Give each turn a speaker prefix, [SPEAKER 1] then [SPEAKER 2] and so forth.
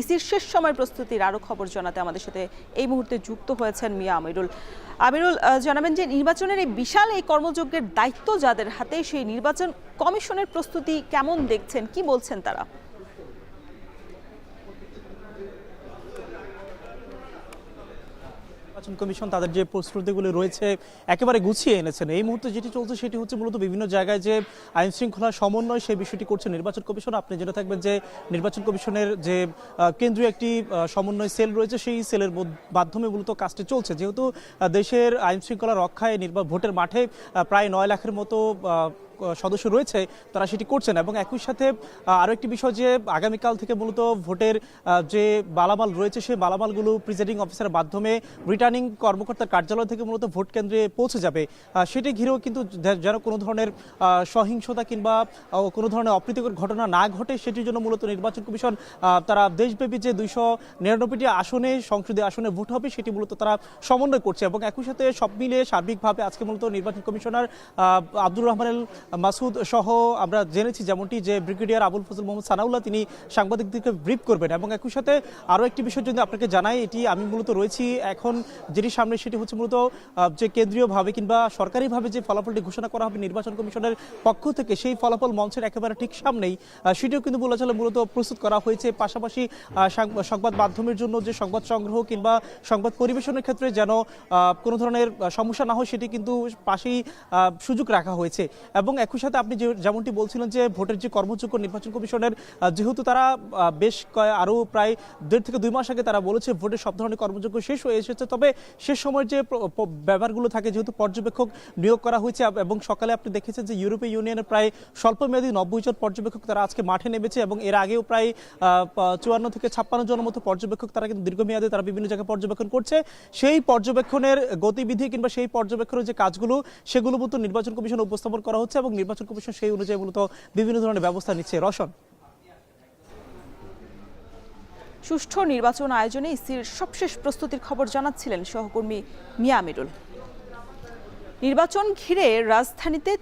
[SPEAKER 1] ইসির শেষ সময় প্রস্তুতির আরো খবর জানাতে আমাদের সাথে এই মুহূর্তে যুক্ত হয়েছেন মিয়া আমিরুল। আমিরুল, জানাবেন যে নির্বাচনের এই বিশাল এই কর্মযজ্ঞের দায়িত্ব যাদের হাতে, সেই নির্বাচন কমিশনের প্রস্তুতি কেমন দেখছেন, কি বলছেন তারা?
[SPEAKER 2] নির্বাচন কমিশন তাদের যে প্রস্তুতিগুলো রয়েছে একেবারে গুছিয়ে এনেছেন। এই মুহূর্তে যেটি চলছে সেটি হচ্ছে মূলত বিভিন্ন জায়গায় যে আইন শৃঙ্খলা সমন্বয় সেই বিষয়টি করছে নির্বাচন কমিশন। আপনি জেনে থাকবেন যে নির্বাচন কমিশনের যে কেন্দ্রীয় একটি সমন্বয় সেল রয়েছে, সেই সেলের মাধ্যমে মূলত কাজটি চলছে। যেহেতু দেশের আইন শৃঙ্খলা রক্ষায় ভোটের মাঠে প্রায় 9 লাখের মতো সদস্য রয়েছে, তারা সেটি করছেন। এবং একই সাথে আরও একটি বিষয় যে আগামীকাল থেকে মূলত ভোটের যে মালামাল রয়েছে সেই মালামালগুলো প্রিজাইডিং অফিসারের মাধ্যমে রিটার্নিং কর্মকর্তার কার্যালয় থেকে মূলত ভোট কেন্দ্রে পৌঁছে যাবে। সেটি ঘিরেও কিন্তু যেন কোনো ধরনের সহিংসতা কিংবা কোনো ধরনের অপ্রীতিকর ঘটনা না ঘটে, সেটির জন্য মূলত নির্বাচন কমিশন তারা দেশব্যাপী যে 299টি আসনে সংসদীয় আসনে ভোট হবে সেটি মূলত তারা সমন্বয় করছে। এবং একই সাথে সব মিলিয়ে সার্বিকভাবে আজকে মূলত নির্বাচন কমিশনার আব্দুর রহমান মাসুদ সহ আমরা জেনেছি যেমনটি যে ব্রিগেডিয়ার আবুল ফজল মোহাম্মদ সানাউল্লাহ তিনি সাংবাদিকদেরকে ব্রিফ করবেন। এবং একই সাথে আরও একটি বিষয় যদি আপনাকে জানাই, এটি আমি মূলত রয়েছি এখন যেটি সামনে, সেটি হচ্ছে মূলত যে কেন্দ্রীয়ভাবে কিংবা সরকারিভাবে যে ফলাফলটি ঘোষণা করা হবে নির্বাচন কমিশনের পক্ষ থেকে, সেই ফলাফল মঞ্চের একেবারে ঠিক সামনেই সেটিও কিন্তু বলা চলে মূলত প্রস্তুত করা হয়েছে। পাশাপাশি সংবাদ মাধ্যমের জন্য যে সংবাদ সংগ্রহ কিংবা সংবাদ পরিবেশনের ক্ষেত্রে যেন কোনো ধরনের সমস্যা না হয় সেটি কিন্তু পাশেই সুযোগ রাখা হয়েছে। এবং একই সাথে আপনি যেমনটি বলছিলেন যে ভোটের যে কর্মযজ্ঞ নির্বাচন কমিশনের, যেহেতু তারা বেশ আরও প্রায় 1.5 থেকে 2 মাস আগে তারা বলেছে ভোটের সব ধরনের কর্মযজ্ঞ শেষ হয়ে এসেছে, তবে শেষ সময়ের যে ব্যাপারগুলো থাকে, যেহেতু পর্যবেক্ষক নিয়োগ করা হয়েছে এবং সকালে আপনি দেখেছেন যে ইউরোপীয় ইউনিয়নের প্রায় স্বল্পমেয়াদী 90 জন পর্যবেক্ষক তারা আজকে মাঠে নেমেছে। এবং এর আগেও প্রায় 54 থেকে 56 জনের মতো পর্যবেক্ষক তারা কিন্তু দীর্ঘমেয়াদে তারা বিভিন্ন জায়গায় পর্যবেক্ষণ করছে। সেই পর্যবেক্ষণের গতিবিধি কিংবা সেই পর্যবেক্ষণের যে কাজগুলো সেগুলো মূলত নির্বাচন কমিশন উপস্থাপন করা হচ্ছে এবং নির্বাচন কমিশন সেই অনুযায়ী মূলত বিভিন্ন ধরনের ব্যবস্থা নিচ্ছে। রশন,
[SPEAKER 1] সুষ্ঠু নির্বাচন আয়োজনে ইসির সবশেষ প্রস্তুতির খবর জানাচ্ছিলেন সহকর্মী মিয়া আমিরুল। নির্বাচন ঘিরে রাজধানীতে